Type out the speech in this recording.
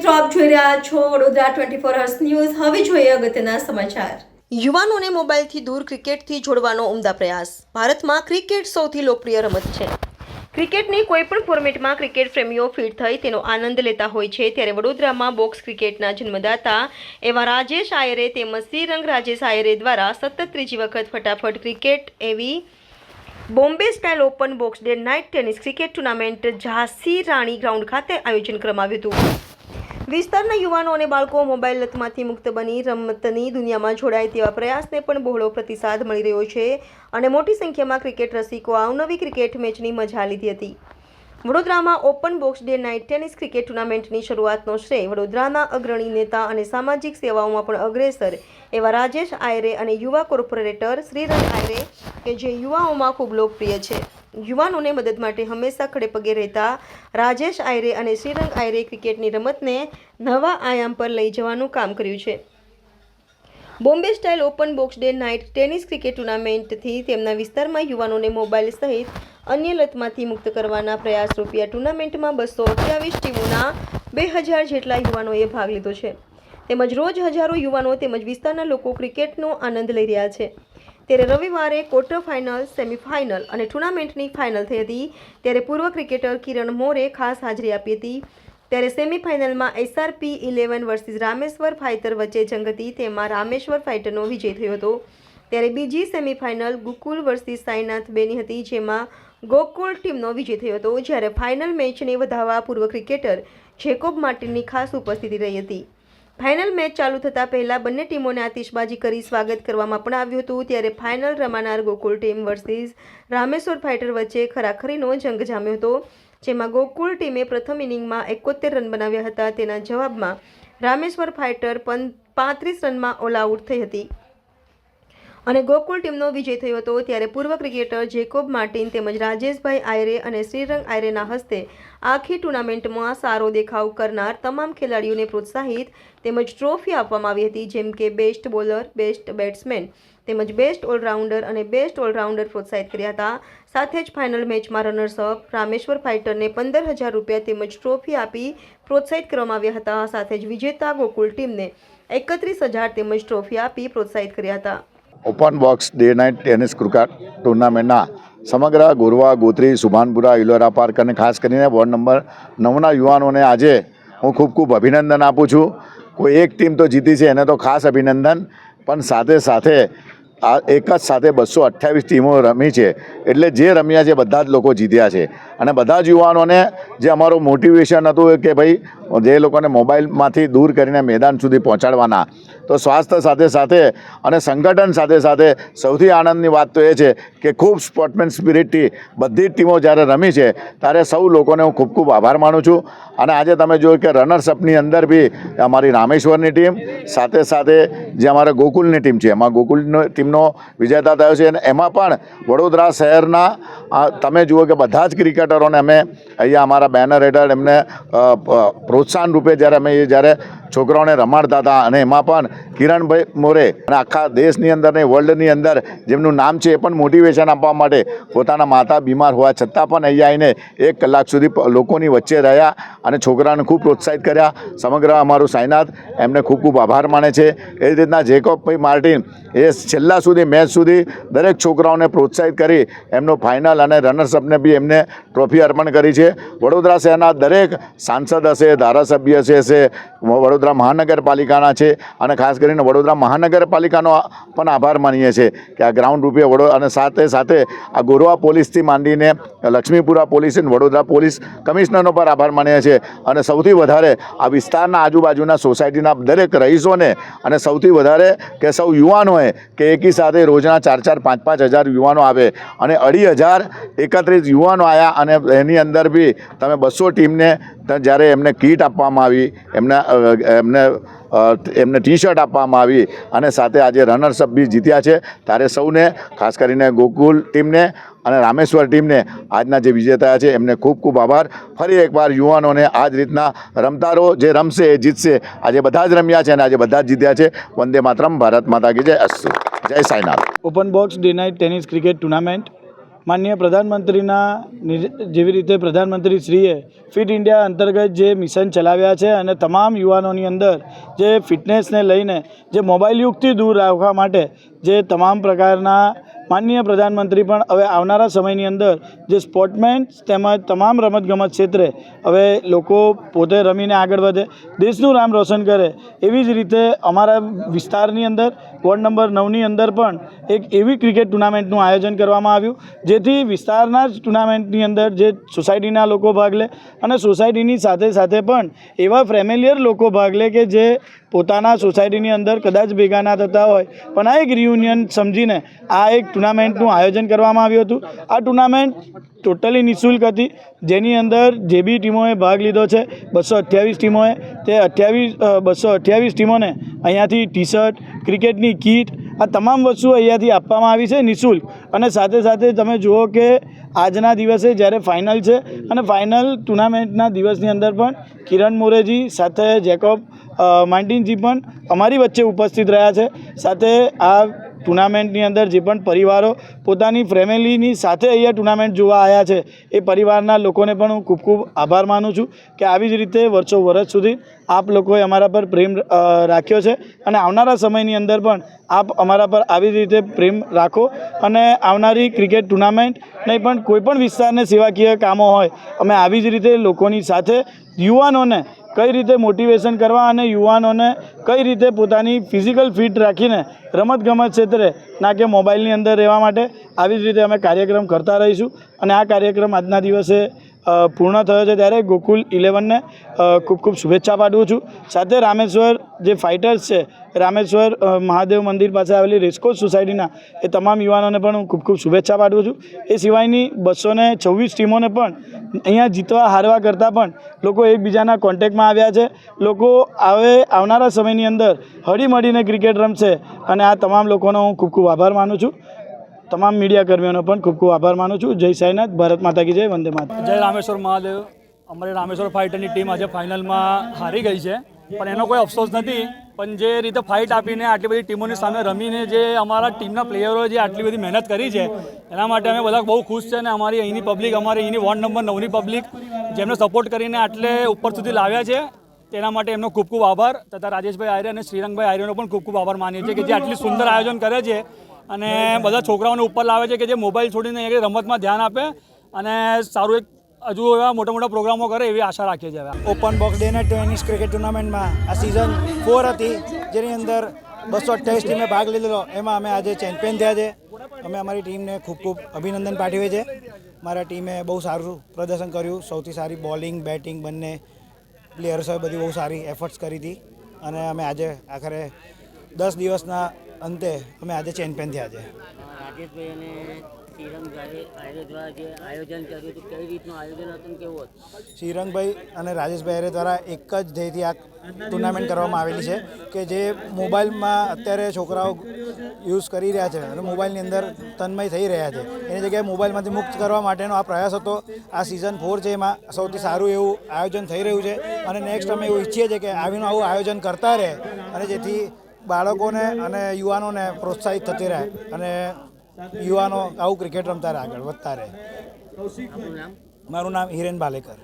મિત્રો આપ જોઈ રહ્યા છો વડોદરા 24 અવર્સ ન્યૂઝ। હવે જોઈએ અગત્યના સમાચાર। યુવાનોને મોબાઈલથી દૂર ક્રિકેટથી જોડવાનો ઉમદા પ્રયાસ। ભારતમાં ક્રિકેટ સૌથી લોકપ્રિય રમત છે। ક્રિકેટની કોઈ પણ ફોર્મેટમાં ક્રિકેટ પ્રેમીઓ ફિટ થઈ તેનો આનંદ લેતા હોય છે, ત્યારે વડોદરામાં બોક્સ ક્રિકેટના જન્મદાતા એવા રાજેશ આયરે તેમજ શ્રીરંગ રાજેશ આયરે દ્વારા સતત ત્રીજી વખત ફટાફટ ક્રિકેટ એવી Bombay style open box day night tennis cricket tournament Jhansi Rani ground ખાતે આયોજન કરવામાં આવ્યું હતું। વિસ્તારના યુવાનો અને બાળકો મોબાઈલ લતમાંથી મુક્ત બની રમતની દુનિયામાં જોડાય તેવા પ્રયાસને પણ બહોળો પ્રતિસાદ મળી રહ્યો છે અને મોટી સંખ્યામાં ક્રિકેટ રસિકો અવનવી ક્રિકેટ મેચની મજા લીધી હતી। વડોદરામાં open box day night tennis cricket ટુર્નામેન્ટની શરૂઆતનો શ્રેય વડોદરાના અગ્રણી નેતા અને સામાજિક સેવાઓમાં પણ અગ્રેસર એવા રાજેશ આયરે અને યુવા કોર્પોરેટર શ્રીરંગ આયરે કે જે યુવાઓમાં ખૂબ લોકપ્રિય છે। યુવાનોને મદદ માટે હંમેશા ખડે પગે રહેતા રાજેશ આયરે અને શ્રીરંગ આયરે ક્રિકેટની રમતને નવા આયામ પર લઈ જવાનું કામ કર્યું છે। Bombay style open box day night tennis cricket ટુર્નામેન્ટથી તેમના વિસ્તારમાં યુવાનોને મોબાઈલ સહિત અન્ય લતમાંથી મુક્ત કરવાના પ્રયાસ રૂપે આ ટુર્નામેન્ટમાં 228 ટીમોના 2000 જેટલા યુવાનોએ ભાગ લીધો છે, તેમજ રોજ હજારો યુવાનો તેમજ વિસ્તારના લોકો ક્રિકેટનો આનંદ લઈ રહ્યા છે। ત્યારે રવિવારે ક્વાર્ટર ફાઇનલ, સેમીફાઇનલ અને ટુર્નામેન્ટની ફાઇનલ થઈ હતી, ત્યારે પૂર્વ ક્રિકેટર કિરણ મોરે ખાસ હાજરી આપી હતી। ત્યારે સેમીફાઇનલમાં SRP 11 વર્સિસ રામેશ્વર ફાઇટર વચ્ચે જંગ હતી, તેમાં રામેશ્વર ફાઇટરનો વિજય થયો હતો। ત્યારે બીજી સેમીફાઇનલ ગોકુલ વર્સિસ સાઈનાથ બેની હતી, જેમાં ગોકુલ ટીમનો વિજય થયો હતો, જ્યારે ફાઇનલ મેચને વધાવવા પૂર્વ ક્રિકેટર જેકોબ માર્ટિનની ખાસ ઉપસ્થિતિ રહી હતી। ફાઇનલ મેચ ચાલુ થતાં પહેલાં બંને ટીમોને આતિશબાજી કરી સ્વાગત કરવામાં પણ આવ્યું હતું। ત્યારે ફાઇનલ રમાનાર Gokul team versus Rameshwar fighter વચ્ચે ખરાખરીનો જંગ જામ્યો હતો, જેમાં ગોકુલ ટીમે પ્રથમ ઇનિંગમાં 71 રન બનાવ્યા હતા। તેના જવાબમાં રામેશ્વર ફાઇટર 35 રનમાં ઓલ આઉટ થઈ હતી અને ગોકુલ ટીમનો વિજય થયો હતો। ત્યારે પૂર્વ ક્રિકેટર જેકોબ માર્ટિન તેમજ રાજેશભાઈ આયરે અને શ્રીરંગ આયરેના હસ્તે આખી ટુર્નામેન્ટમાં સારો દેખાવ કરનાર તમામ ખેલાડીઓને પ્રોત્સાહિત તેમજ ટ્રોફી આપવામાં આવી હતી, જેમ કે બેસ્ટ બોલર, બેસ્ટ બેટ્સમેન તેમજ બેસ્ટ ઓલરાઉન્ડર અને બેસ્ટ ઓલરાઉન્ડર પ્રોત્સાહિત કર્યા હતા। સાથે જ ફાઇનલ મેચમાં રનર્સઅપ રામેશ્વર ફાઇટરને 15,000 રૂપિયા તેમજ ટ્રોફી આપી પ્રોત્સાહિત કરવામાં આવ્યા હતા। સાથે જ વિજેતા ગોકુલ ટીમને 31,000 તેમજ ટ્રોફી આપી પ્રોત્સાહિત કર્યા હતા। Open box day night tennis cricket ટુર્નામેન્ટના સમગ્ર ગોરવા, ગોત્રી, સુભાનપુરા, ઇલોરા પાર્ક અને ખાસ કરીને વોર્ડ નંબર 9ના યુવાનોને આજે હું ખૂબ અભિનંદન આપું છું। કોઈ એક ટીમ તો જીતી છે, એને તો ખાસ અભિનંદન, પણ સાથે સાથે આ એક જ સાથે 228 ટીમો રમી છે, એટલે જે રમ્યા છે બધા જ લોકો જીત્યા છે અને બધા જ યુવાનોને જે અમારું મોટિવેશન હતું કે ભાઈ જે લોકોને મોબાઈલમાંથી દૂર કરીને મેદાન સુધી પહોંચાડવાના, તો સ્વાસ્થ્ય સાથે સાથે અને સંગઠન સાથે સાથે સૌથી આનંદની વાત તો એ છે કે ખૂબ સ્પોર્ટમેન સ્પિરિટથી બધી જ ટીમો જ્યારે રમી છે ત્યારે સૌ લોકોને હું ખૂબ આભાર માનું છું। અને આજે તમે જોયું કે રનર્સઅપની અંદર બી અમારી રામેશ્વરની ટીમ સાથે સાથે જે અમારા ગોકુલની ટીમ છે, એમાં ગોકુલની ટીમનો વિજેતા થયો છે અને એમાં પણ વડોદરા શહેરના તમે જુઓ કે બધા જ ક્રિકેટરોને અમે અહીંયા અમારા બેનર હેઠળ એમને પ્રોત્સાહન રૂપે જ્યારે છોકરાઓને રમાડતા હતા અને એમાં પણ કિરણભાઈ મોરે અને આખા દેશની અંદર ને વર્લ્ડની અંદર જેમનું નામ છે એ પણ મોટિવેશન આપવા માટે પોતાના માતા બીમાર હોવા છતાં પણ અહીંયા આવીને 1 કલાક સુધી લોકોની વચ્ચે રહ્યા અને છોકરાને ખૂબ પ્રોત્સાહિત કર્યા। સમગ્ર અમારું સાઈનાથ એમને ખૂબ આભાર માને છે। એ જ રીતના જેકોબભાઈ માર્ટિન એ છેલ્લા સુધી મેચ સુધી દરેક છોકરાઓને પ્રોત્સાહિત કરી એમનો ફાઇનલ અને રનર્સઅપને બી એમને ટ્રોફી અર્પણ કરી છે। વડોદરા શહેરના દરેક સાંસદ હશે, ધારાસભ્ય હશે, વડોદરા મહાનગરપાલિકાના છે અને ખાસ કરીને વડોદરા મહાનગરપાલિકાનો પણ આભાર માનીએ છીએ કે આ ગ્રાઉન્ડ રૂપે અને સાથે સાથે આ ગોરવા પોલીસથી માંડીને લક્ષ્મીપુરા પોલીસ અને વડોદરા પોલીસ કમિશનરનો પણ આભાર માનીએ છીએ અને સૌથી વધારે આ વિસ્તારના આજુબાજુના સોસાયટીના દરેક રહીશોને અને સૌથી વધારે કે સૌ યુવાનોએ કે એકી સાથે રોજના 4-5 હજાર યુવાનો આવે અને 2,031 યુવાનો આવ્યા અને એની અંદર બી તમે 200 ટીમને જ્યારે એમને કીટ આપવામાં આવી, એમને ટી શર્ટ આપવામાં આવી અને સાથે આજે રનર્સઅપ બી જીત્યા છે, ત્યારે સૌને ખાસ કરીને ગોકુલ ટીમને અને રામેશ્વર ટીમને આજના જે વિજેતા છે એમને ખૂબ આભાર। ફરી એકવાર યુવાનોને આ જ રીતના રમતા રહો, જે રમશે એ જીતશે। આજે બધા જ રમ્યા છે અને આજે બધા જ જીત્યા છે। વંદે માતરમ, ભારત માતા કી જય, અસ્તુ, જય Sainath. Open box day night tennis cricket tournament માનનીય પ્રધાનમંત્રીના જેવી રીતે પ્રધાનમંત્રીશ્રીએ ફિટ ઇન્ડિયા અંતર્ગત જે મિશન ચલાવ્યા છે અને તમામ યુવાનોની અંદર જે ફિટનેસને લઈને જે મોબાઈલ યુગથી દૂર રાખવા માટે જે તમામ પ્રકારના માનનીય પ્રધાનમંત્રી પણ હવે આવનારા સમયની અંદર જે સ્પોર્ટમેન તેમજ તમામ રમતગમત ક્ષેત્રે હવે લોકો પોતે રમીને આગળ વધે, દેશનું નામ રોશન કરે, એવી જ રીતે અમારા વિસ્તારની અંદર વોર્ડ નંબર 9ની અંદર પણ એક એવી ક્રિકેટ ટુર્નામેન્ટનું આયોજન કરવામાં આવ્યું જેથી વિસ્તારના જ ટુર્નામેન્ટની અંદર જે સોસાયટીના લોકો ભાગ લે અને સોસાયટીની સાથે સાથે પણ એવા ફેમિલિયર લોકો ભાગ લે કે જે પોતાના સોસાયટીની અંદર કદાચ ભેગા ના થતા હોય પણ આ એક રિયુનિયન સમજીને આ એક ટુર્નામેન્ટનું આયોજન કરવામાં આવ્યું હતું. આ ટુર્નામેન્ટ ટોટલી નિઃશુલ્ક હતી, જેની અંદર જે બી ટીમોએ ભાગ લીધો છે 228 ટીમોએ, તે 228 ટીમોને અહીંયાથી ટી શર્ટ, ક્રિકેટની કીટ, આ તમામ વસ્તુઓ અહીંયાથી આપવામાં આવી છે નિઃશુલ્ક. અને સાથે સાથે તમે જુઓ કે આજના દિવસે જ્યારે ફાઇનલ છે અને ફાઇનલ ટુર્નામેન્ટના દિવસની અંદર પણ કિરણ મોરેજી સાથે જેકોબ માર્ટિનજી પણ અમારી વચ્ચે ઉપસ્થિત રહ્યા છે. સાથે આ ટુર્નામેન્ટની અંદર જે પણ પરિવારો પોતાની ફેમિલીની સાથે અહીંયા ટુર્નામેન્ટ જોવા આવ્યા છે એ પરિવારના લોકોને પણ હું ખૂબ ખૂબ આભાર માનું છું કે આવી જ રીતે વર્ષો વર્ષ સુધી આપ લોકોએ અમારા પર પ્રેમ રાખ્યો છે અને આવનારા સમયની અંદર પણ આપ અમારા પર આવી જ રીતે પ્રેમ રાખો અને આવનારી ક્રિકેટ ટુર્નામેન્ટ નહીં પણ કોઈપણ વિસ્તારને સેવાકીય કામો હોય અમે આવી જ રીતે લોકોની સાથે યુવાનોને કઈ રીતે મોટિવેશન કરવા અને યુવાનોને કઈ રીતે પોતાની ફિઝિકલ ફિટ રાખીને રમતગમત ક્ષેત્રે ના કે મોબાઈલની અંદર રહેવા માટે આવી જ રીતે અમે કાર્યક્રમ કરતા રહીશું. અને આ કાર્યક્રમ આજના દિવસે પૂર્ણ થયો છે ત્યારે ગોકુલ 11ને ખૂબ ખૂબ શુભેચ્છા પાઠવું છું. સાથે રામેશ્વર જે ફાઇટર્સ છે, રામેશ્વર મહાદેવ મંદિર પાસે આવેલી રેસકોર્સ સોસાયટીના એ તમામ યુવાનોને પણ હું ખૂબ ખૂબ શુભેચ્છા પાઠવું છું. એ સિવાયની 226 ટીમોને પણ અહીંયા જીતવા હારવા કરતાં પણ લોકો એકબીજાના કોન્ટેક્ટમાં આવ્યા છે. લોકો આવનારા સમયની અંદર હળીમળીને ક્રિકેટ રમશે અને આ તમામ લોકોનો હું ખૂબ ખૂબ આભાર માનું છું. તમામ મીડિયા કર્મીઓનો પણ ખૂબ ખૂબ આભાર માનું છું. જય સાઈનાથ, ભારત માતા કી જય, વંદે માતરમ. જય રામેશ્વર મહાદેવ. અમારી રામેશ્વર ફાઇટરની ટીમ આજે ફાઇનલમાં હારી ગઈ છે પણ એનો કોઈ અફસોસ નથી. પણ જે રીતે ફાઇટ આપીને આટલી બધી ટીમોની સામે રમીને જે અમારા ટીમના પ્લેયરોએ જે આટલી બધી મહેનત કરી છે એના માટે અમે બધા બહુ ખુશ છે અને અમારી અહીંની પબ્લિક, અમારી અહીંની વોર્ડ નંબર 9ની પબ્લિક જેમને સપોર્ટ કરીને આટલે ઉપર સુધી લાવ્યા છે તેના માટે એમનો ખૂબ ખૂબ આભાર. તથા રાજેશભાઈ આર્ય અને શ્રીરંગભાઈ આર્યનો પણ ખૂબ ખૂબ આભાર માનીએ છીએ કે જે આટલી સુંદર આયોજન કરે છે અને બધા છોકરાઓને ઉપર લાવે છે કે જે મોબાઈલ છોડીને રમતમાં ધ્યાન આપે અને સારું એક હજુ એવા મોટા મોટા પ્રોગ્રામો કરે એવી આશા રાખીએ છીએ. Open box day night tennis cricket ટુર્નામેન્ટમાં આ સિઝન 4 હતી જેની અંદર 228 ટીમે ભાગ લીધેલો. એમાં અમે આજે ચેમ્પિયન થયા છે. અમે અમારી ટીમને ખૂબ ખૂબ અભિનંદન પાઠવીએ છીએ. મારા ટીમે બહુ સારું પ્રદર્શન કર્યું. સૌથી સારી બોલિંગ, બેટિંગ બંને પ્લેયર્સોએ બધી બહુ સારી એફર્ટ્સ કરી હતી અને અમે આજે આખરે 10 દિવસના અંતે અમે આજે ચેમ્પિયન થયા છે. રાજેશભાઈ અને શ્રીરંગભાઈ આર્ય દ્વારા જે આયોજન કર્યું હતું કઈ રીતનું આયોજન હતું, કેવું હતું? શ્રીરંગભાઈ અને રાજેશભાઈ આર્ય દ્વારા એક જ ધ્યેયથી આ ટુર્નામેન્ટ કરવામાં આવેલી છે કે જે મોબાઈલમાં અત્યારે છોકરાઓ યુઝ કરી રહ્યા છે અને મોબાઈલની અંદર તન્મય થઈ રહ્યા છે એની જગ્યાએ મોબાઈલમાંથી મુક્ત કરવા માટેનો આ પ્રયાસ હતો. આ સિઝન 4 છે એમાં સૌથી સારું એવું આયોજન થઈ રહ્યું છે અને નેક્સ્ટ અમે એવું ઈચ્છીએ છીએ કે આવું આયોજન કરતા રહે અને જેથી બાળકોને અને યુવાનોને પ્રોત્સાહિત થતી રહે અને યુવાનો આવું ક્રિકેટ રમતા રહે, આગળ વધતા રહે. મારું નામ હિરેન ભાલેકર.